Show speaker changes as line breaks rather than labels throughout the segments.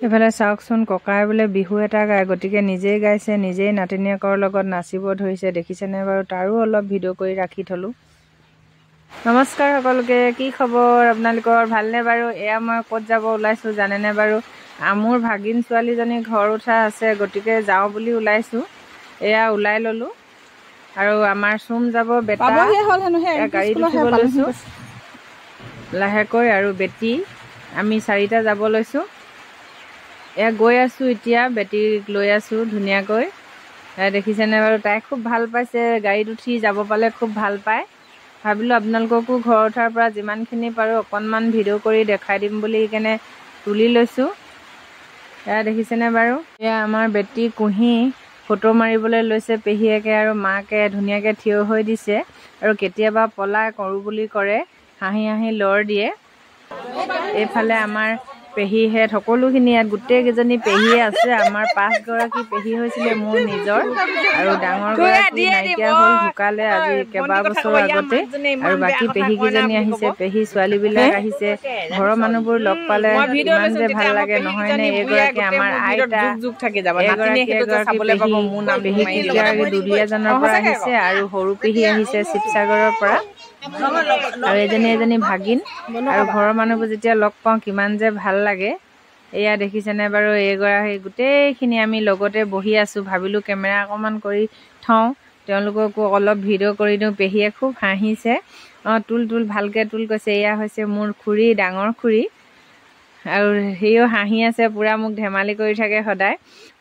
এফালে চাওকচোন ককাই বোলে বিহু এটা গায়, গতিকে নিজেই গাইছে, নিজেই নাতিনীয়েকৰ লগত নাচিব ধৰিছে। দেখিছেনে বাৰু? তাৰো অলপ ভিডিঅ' কৰি ৰাখি থলোঁ। নমস্কাৰ সকলোকে, কি খবৰ আপোনালোকৰ? ভালনে বাৰু? এয়া মই ক'ত যাব ওলাইছোঁ জানেনে বাৰু? মোৰ ভাগিন ছোৱালীজনী ঘৰ উঠা আছে, গতিকে যাওঁ বুলি ওলাইছোঁ। এয়া ওলাই ল'লোঁ আৰু আমাৰ চুম যাব বেটা, গাড়ীত উঠিব লৈছোঁ লাহেকৈ, আৰু বেটি আমি চাৰিটা যাব লৈছোঁ। এয়া গৈ আছোঁ, এতিয়া বেটীক লৈ আছোঁ ধুনীয়াকৈ। দেখিছেনে বাৰু? তাই খুব ভাল পাইছে, গাড়ীত উঠি যাব পালে খুব ভাল পায়। ভাবিলোঁ আপোনালোককো ঘৰ উঠাৰ পৰা যিমানখিনি পাৰোঁ অকণমান ভিডিঅ' কৰি দেখাই দিম বুলি সেইকাৰণে তুলি লৈছোঁ। এয়া দেখিছেনে বাৰু? এয়া আমাৰ বেটী কুঁহি ফটো মাৰিবলৈ লৈছে পেহীয়েকে আৰু মাকে ধুনীয়াকৈ থিয় হৈ দিছে, আৰু কেতিয়াবা পলাই কৰোঁ বুলি কৰে, হাঁহি হাঁহি লৰ দিয়ে। এইফালে আমাৰ পেহীহেঁত সকলোখিনি ইয়াত গোটেইকেইজনী পেহীয়ে আছে। আমাৰ 5গৰাকী পেহী হৈছিলে মোৰ নিজৰ, আৰু ডাঙৰগৰাকী নাইকিয়া হ'ল, ঢুকালে আজি কেইবাবছৰৰ আগতে। আৰু বাকী পেহীকেইজনী আহিছে, পেহী ছোৱালীবিলাক আহিছে। ঘৰৰ মানুহবোৰ লগ পালে ইমান যে ভাল লাগে নহয়নে? এইগৰাকী আমাৰ আইতা, পেহী দুলীয়াজানৰ পৰা আহিছে, আৰু সৰু পেহী আহিছে শিৱসাগৰৰ পৰা, আৰু এজনী ভাগিন। আৰু ঘৰৰ মানুহবোৰ যেতিয়া লগ পাওঁ কিমান যে ভাল লাগে। এয়া দেখিছেনে বাৰু? এইগৰাকী গোটেইখিনি আমি লগতে বহি আছোঁ। ভাবিলোঁ কেমেৰা অকণমান কৰি থওঁ, তেওঁলোককো অলপ ভিডিঅ' কৰি দিওঁ। পেহীয়ে খুব হাঁহিছে, তুল ভালকৈ তুল কৈছে। এয়া হৈছে মোৰ খুৰী, ডাঙৰ খুৰী, আৰু সিও হাঁহি আছে পূৰা, মোক ধেমালি কৰি থাকে সদায়।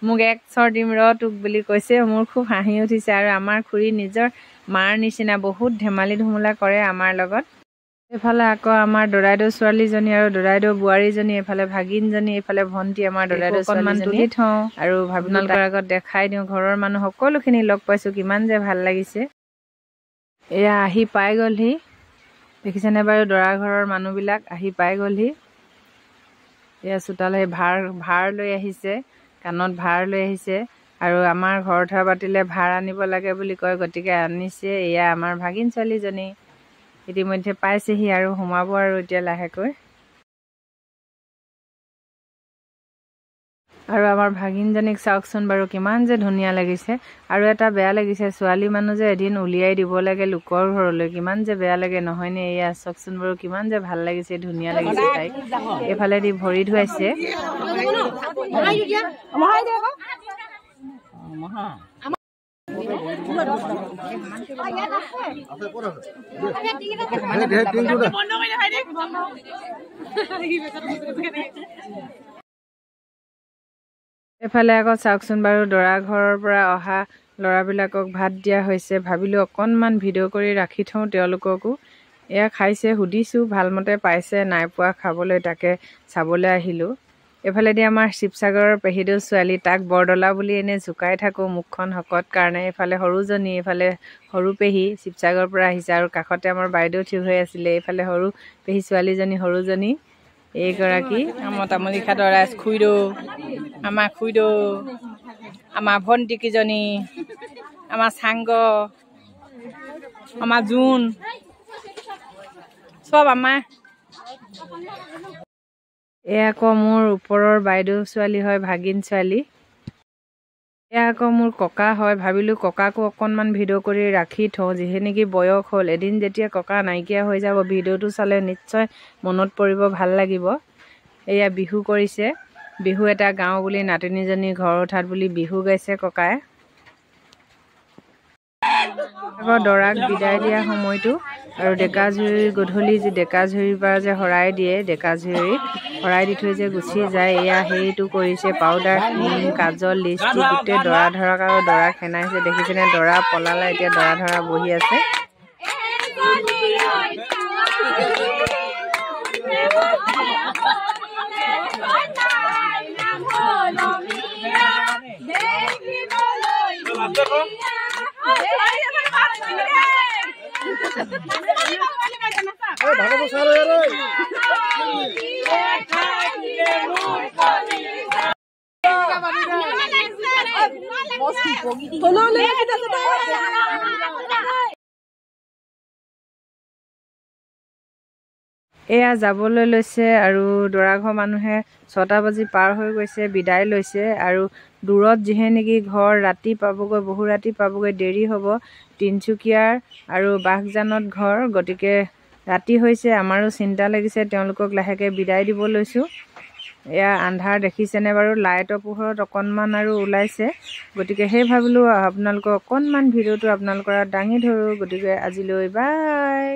মোক এক চৰ দিম ৰ তোক বুলি কৈছে। মোৰ খুব হাঁহি উঠিছে, আৰু আমাৰ খুৰী নিজৰ মাৰ নিচিনা, বহুত ধেমালি ধুমুলা কৰে আমাৰ লগত। এইফালে আকৌ আমাৰ দদাইদেউ ছোৱালীজনী আৰু দদাইদেউ বোৱাৰীজনী, এইফালে ভাগিনজনী, এইফালে ভণ্টি আমাৰ দদাইদেউ অকণমান তুলি থওঁ আৰু আপোনালোকৰ আগত দেখাই দিওঁ। ঘৰৰ মানুহ সকলোখিনি লগ পাইছোঁ, কিমান যে ভাল লাগিছে। এয়া আহি পাই গ'লহি, দেখিছেনে বাৰু? দৰা ঘৰৰ মানুহবিলাক আহি পাই গ'লহি। এয়া চোতালে ভাৰ লৈ আহিছে, কাণত ভাৰ লৈ আহিছে, আৰু আমাৰ ঘৰ উঠা পাতিলে ভাৰ আনিব লাগে বুলি কয়, গতিকে আনিছে। এয়া আমাৰ ভাগিন ছোৱালীজনী ইতিমধ্যে পাইছেহি আৰু সোমাব আৰু এতিয়া লাহেকৈ। আৰু আমাৰ ভাগিনজনীক চাওকচোন বাৰু, কিমান যে ধুনীয়া লাগিছে। আৰু এটা বেয়া লাগিছে, ছোৱালী মানুহ যে এদিন উলিয়াই দিব লাগে লোকৰ ঘৰলৈ, কিমান যে বেয়া লাগে নহয়নে? এয়া চাওকচোন বাৰু, কিমান যে ভাল লাগিছে, ধুনীয়া লাগিছে তাইক। এইফালেদি ভৰি ধুৱাইছে। এফালে আকৌ চাওকচোন বাৰু, দৰা ঘৰৰ পৰা অহা ল'ৰাবিলাকক ভাত দিয়া হৈছে। ভাবিলোঁ অকণমান ভিডিঅ' কৰি ৰাখি থওঁ তেওঁলোককো। এয়া খাইছে, সুধিছোঁ ভালমতে পাইছে নাই পোৱা খাবলৈ, তাকে চাবলৈ আহিলোঁ। এইফালেদি আমাৰ শিৱসাগৰৰ পেহীদেউ ছোৱালী, তাক বৰদলা বুলি এনেই জোকাই থাকোঁ, মুখখন শকত কাৰণে। এইফালে সৰুজনী, এইফালে সৰু পেহী শিৱসাগৰৰ পৰা আহিছে, আৰু কাষতে আমাৰ বাইদেউ থিয় হৈ আছিলে। এইফালে সৰু পেহী ছোৱালীজনী, সৰুজনী এইগৰাকী আমাৰ তামুলীখাটৰ ৰাইজ খুইদেউ, আমাৰ খুইদেউ, আমাৰ ভণ্টিকেইজনী, আমাৰ চাংগ, আমাৰ জোন, চব আমাৰ। এয়া আকৌ মোৰ ওপৰৰ বাইদেউ ছোৱালী হয়, ভাগিন ছোৱালী। এয়া আকৌ মোৰ ককা হয়। ভাবিলোঁ ককাকো অকণমান ভিডিঅ' কৰি ৰাখি থওঁ, যিহে নেকি বয়স হ'ল। এদিন যেতিয়া ককা নাইকিয়া হৈ যাব, ভিডিঅ'টো চালে নিশ্চয় মনত পৰিব, ভাল লাগিব। এয়া বিহু কৰিছে, বিহু এটা গাওঁ বুলি, নাতিনীজনী ঘৰ উঠাত বুলি বিহু গাইছে ককাই। আকৌ দৰাক বিদায় দিয়া সময়টো, আৰু ডেকাজুৰি গধূলি যে ডেকাজুৰিৰ পৰা যে শৰাই দিয়ে, ডেকাজুৰিত শৰাই দি থৈ যে গুচি যায়, এয়া সেইটো কৰিছে। পাউডাৰ, ক্ৰীম, কাজল, লিপষ্টিক গোটেই দৰা ধৰক আৰু দৰাক সেনাইছে। দেখিছেনে? দৰা পলালে, এতিয়া দৰা ধৰা বহি আছে। এয়া যাবলৈ লৈছে আৰু দৰাঘৰ মানুহে 6টা বাজি পাৰ হৈ গৈছে, বিদায় লৈছে। আৰু দূৰত যিহে নেকি ঘৰ, ৰাতি পাবগৈ, বহু ৰাতি পাবগৈ, দেৰি হ'ব। তিনিচুকীয়াৰ আৰু বাঘজানত ঘৰ, গতিকে ৰাতি হৈছে। আমাৰো চিন্তা লাগিছে, তেওঁলোকক লাহেকৈ বিদায় দিব লৈছোঁ। এয়া আন্ধাৰ দেখিছেনে বাৰু, লাইটৰ পোহৰত অকণমান আৰু ওলাইছে। গতিকে সেই ভাবিলোঁ আপোনালোকৰ অকণমান ভিডিঅ'টো আপোনালোকৰ দাঙি ধৰোঁ। গতিকে আজিলৈ বাই।